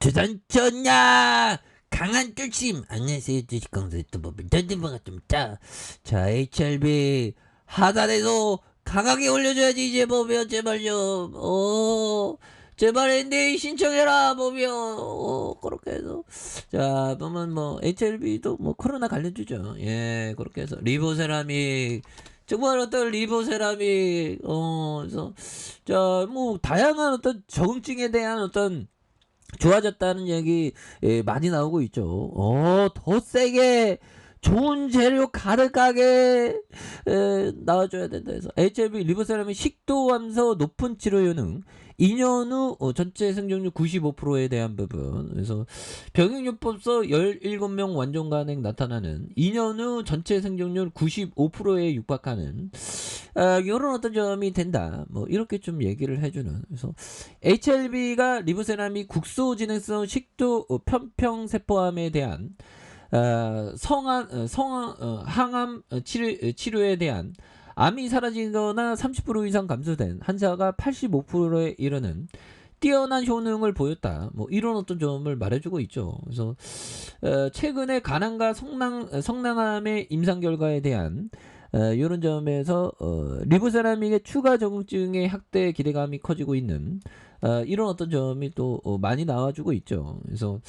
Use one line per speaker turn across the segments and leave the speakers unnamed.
주전전야 강한 쫄심. 안녕하세요, 주식강사 유튜버분 전진방아좀자. 자, HLB 하단에도 강하게 올려줘야지. 이제 보면 제발요. 제발 NDA 신청해라. 보면 그렇게 해서 자 보면 뭐 HLB도 뭐 코로나 관련주죠. 예, 그렇게 해서 리보세라믹 정말 어떤 리보세라믹 그래서 자 뭐 다양한 어떤 적응증에 대한 어떤 좋아졌다는 얘기 많이 나오고 있죠. 더 세게 좋은 재료 가득하게 나와줘야 된다 해서 HIV 리보세라믹 식도 감소 높은 치료 효능 2년 후 전체 생존율 95%에 대한 부분. 그래서 병역요법서 17명 완전 간행 나타나는 2년 후 전체 생존율 95%에 육박하는 이런 어떤 점이 된다. 뭐 이렇게 좀 얘기를 해주는. 그래서 HLB가 리보세라믹 국소 진행성 식도 편평세포암에 대한 항암 치료에 대한 암이 사라지거나 30% 이상 감소된 환자가 85%에 이르는 뛰어난 효능을 보였다. 뭐 이런 어떤 점을 말해주고 있죠. 그래서 최근에 간암과 성낭암의 임상 결과에 대한 이런 점에서 리보세라믹의 추가 적응증의 확대 기대감이 커지고 있는 이런 어떤 점이 또 많이 나와주고 있죠. 그래서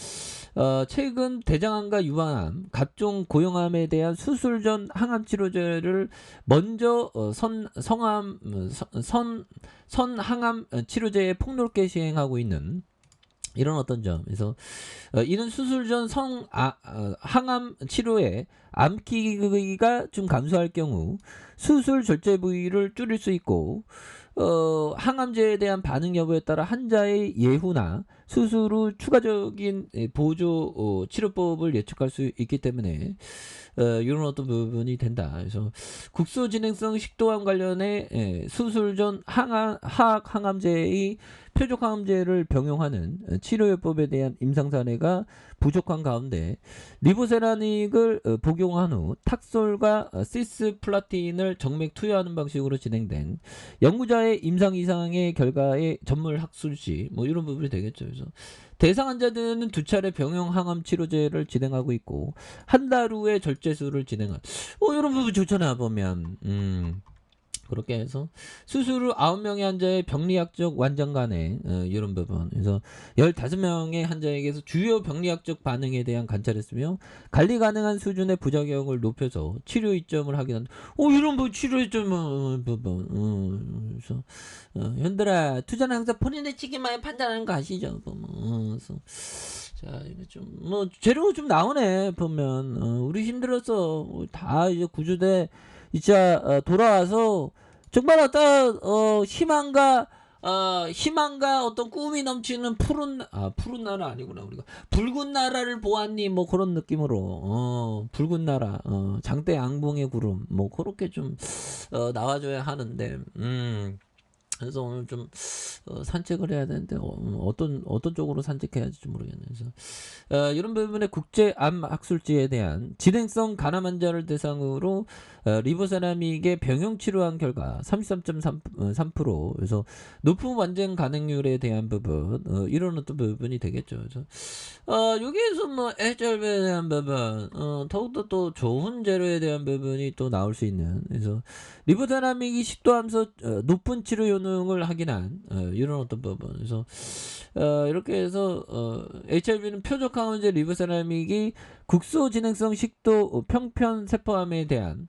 최근 대장암과 유방암, 각종 고형암에 대한 수술 전 항암 치료제를 먼저 선항암 치료제에 폭넓게 시행하고 있는 이런 어떤 점. 그래서 이는 수술 전 항암 치료에 암기가 좀 감소할 경우 수술 절제 부위를 줄일 수 있고 항암제에 대한 반응 여부에 따라 환자의 예후나 수술 후 추가적인 보조 치료법을 예측할 수 있기 때문에 이런 어떤 부분이 된다. 그래서 국소 진행성 식도암 관련해 수술 전 항암제의 표적 항암제를 병용하는 치료요법에 대한 임상 사례가 부족한 가운데 리보세라믹을 복용한 후 탁솔과 시스플라틴을 정맥 투여하는 방식으로 진행된 연구자의 임상 이상의 결과의 전문 학술지 뭐 이런 부분이 되겠죠. 그래서 대상 환자들은 2차례 병용 항암 치료제를 진행하고 있고 한 달 후에 절제술을 진행한 이런 부분 좋잖아 보면. 그렇게 해서 수술 후 9명의 환자의 병리학적 완전 간행 이런 부분. 그래서 15명의 환자에게서 주요 병리학적 반응에 대한 관찰했으며 관리 가능한 수준의 부작용을 높여서 치료 이점을 확인한. 이런 뭐 치료 이점 부분. 그래서 현들아 투자는 항상 본인의 책임만에 판단하는 거 아시죠? 그래서 자 이거 좀 뭐 재료가 좀 나오네 보면. 우리 힘들어서 다 이제 구조대 진짜 돌아와서 정말 어떤 희망과 어떤 꿈이 넘치는 푸른 나라 아니구나. 우리가 붉은 나라를 보았니 뭐 그런 느낌으로 붉은 나라 장대 양봉의 구름 뭐 그렇게 좀 나와줘야 하는데 그래서 오늘 좀 산책을 해야 되는데 어떤 쪽으로 산책해야 할지 모르겠네요. 그래서 이런 부분에 국제암 학술지에 대한 진행성 간암 환자를 대상으로 리보세라믹의 병용 치료한 결과 33.3% 그래서 높은 완전 간행률에 대한 부분 이런 어떤 부분이 되겠죠. 그래서 여기에서 뭐 HLB에 대한 부분 더욱더 또 좋은 재료에 대한 부분이 또 나올 수 있는. 그래서 리보세라믹이 식도암서 높은 치료 효능을 확인한 이런 어떤 부분. 그래서 이렇게 해서 HLB는 표적 항암제 리보세라믹이 국소 진행성 식도 평편 세포암에 대한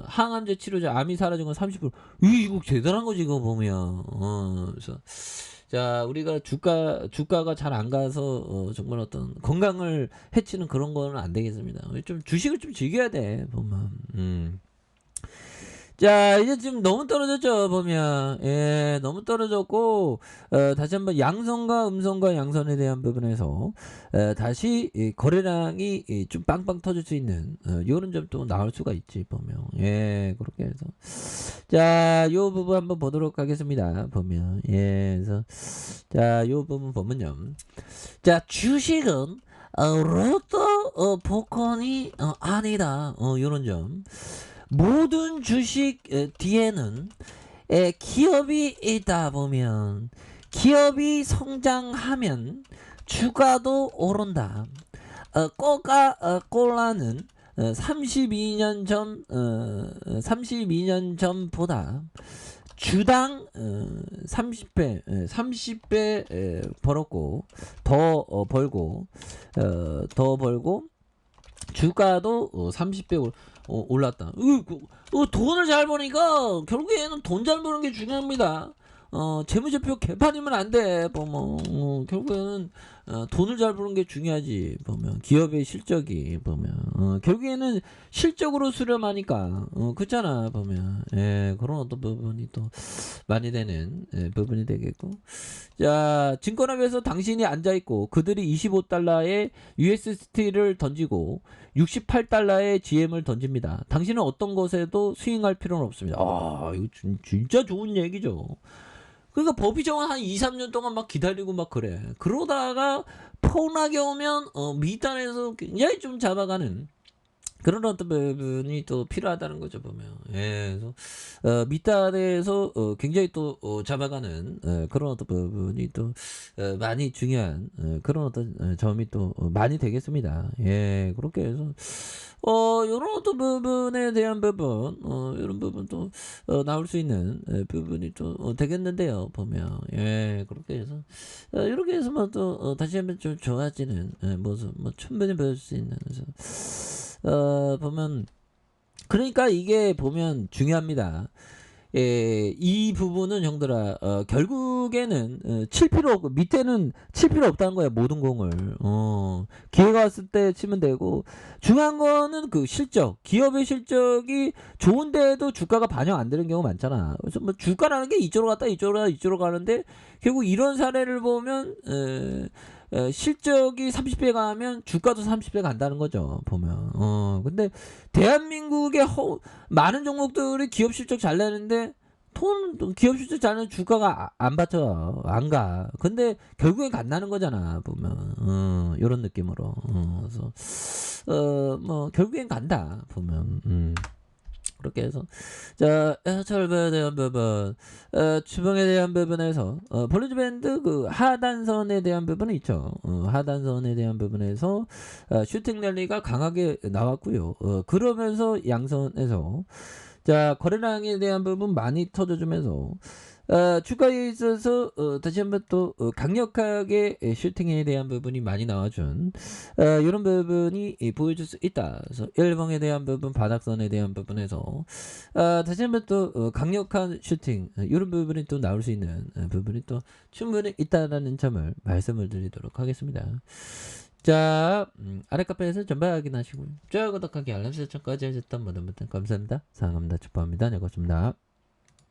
항암제 치료제 암이 사라진 건 30%. 이거 대단한 거지 이거 보면. 그래서 자 우리가 주가가 잘 안 가서 정말 어떤 건강을 해치는 그런 거는 안 되겠습니다. 좀 주식을 좀 즐겨야 돼 보면. 자 이제 지금 너무 떨어졌죠 보면. 예, 너무 떨어졌고 다시 한번 양선과 음선과 양선에 대한 부분에서 다시 거래량이 좀 빵빵 터질 수 있는 이런 점도 나올 수가 있지 보면. 예, 그렇게 해서 자요 부분 한번 보도록 하겠습니다 보면. 예, 그래서 자요 부분 보면요. 자 주식은 로또 복권이 아니다. 요런 점. 모든 주식 뒤에는 기업이 있다 보면 기업이 성장하면 주가도 오른다. 코카콜라는 32년 전보다 주당 30배 벌었고 더 벌고 주가도 30배 올랐다. 돈을 잘 버니까 결국에는 돈 잘 버는 게 중요합니다. 재무제표 개판이면 안 돼. 보면 결국에는 돈을 잘 버는 게 중요하지. 보면 기업의 실적이 보면 결국에는 실적으로 수렴하니까 그렇잖아. 보면 그런 어떤 부분이 또 많이 되는 부분이 되겠고. 자, 증권업에서 당신이 앉아 있고 그들이 25달러의 USDT를 던지고 68달러의 GM을 던집니다. 당신은 어떤 것에도 스윙할 필요는 없습니다. 이거 진짜 좋은 얘기죠. 그러니까 법이 정한 한 2, 3년 동안 막 기다리고 막 그래. 그러다가 폭락이 오면 밑단에서 굉장히 좀 잡아가는 그런 어떤 부분이 또 필요하다는 거죠. 보면 그래서 밑단에서 굉장히 또 잡아가는 그런 어떤 부분이 또 많이 중요한 그런 어떤 점이 또 많이 되겠습니다. 그렇게 해서 이런 어떤 부분에 대한 부분 이런 부분도 나올 수 있는 부분이 또 되겠는데요. 보면 그렇게 해서 이렇게 해서 또 다시 한번 좀 좋아지는 모습 충분히 보여줄 수 있는 그래서 보면 그러니까 이게 보면 중요합니다. 이 부분은 형들아 결국에는 칠 필요 없고 밑에는 칠 필요 없다는 거야. 모든 공을 기회가 왔을 때 치면 되고 중요한 거는 그 실적 기업의 실적이 좋은데도 주가가 반영 안 되는 경우 많잖아. 그래서 뭐 주가라는 게 이쪽으로 갔다 이쪽으로 가는데 결국 이런 사례를 보면 실적이 30배 가면 주가도 30배 간다는 거죠. 보면 근데 대한민국의 많은 종목들이 기업 실적 잘 내는데 기업 실적 잘 내는 주가가 안 받쳐 안 가. 근데 결국엔 간다는 거잖아. 보면 이런 느낌으로 그래서 뭐 결국엔 간다. 보면 그렇게 해서 자 철거에 대한 부분 주봉에 대한 부분에서 볼리지 밴드 그 하단선에 대한 부분은 있죠. 하단선에 대한 부분에서 슈팅 랠리가 강하게 나왔고요. 그러면서 양선에서 자 거래량에 대한 부분 많이 터져주면서 주가에 있어서 다시 한번 또 강력하게 슈팅에 대한 부분이 많이 나와준 이런 부분이 보여줄 수 있다. 그래서 일봉에 대한 부분, 바닥선에 대한 부분에서 다시 한번 또 강력한 슈팅 이런 부분이 또 나올 수 있는 부분이 또 충분히 있다라는 점을 말씀을 드리도록 하겠습니다. 자, 아래 카페에서 전방 확인하시고요. 좋아요, 구독하기, 알람 설정까지 해줬던 모든 분들 감사합니다. 사랑합니다. 축복합니다. 네, 고맙습니다.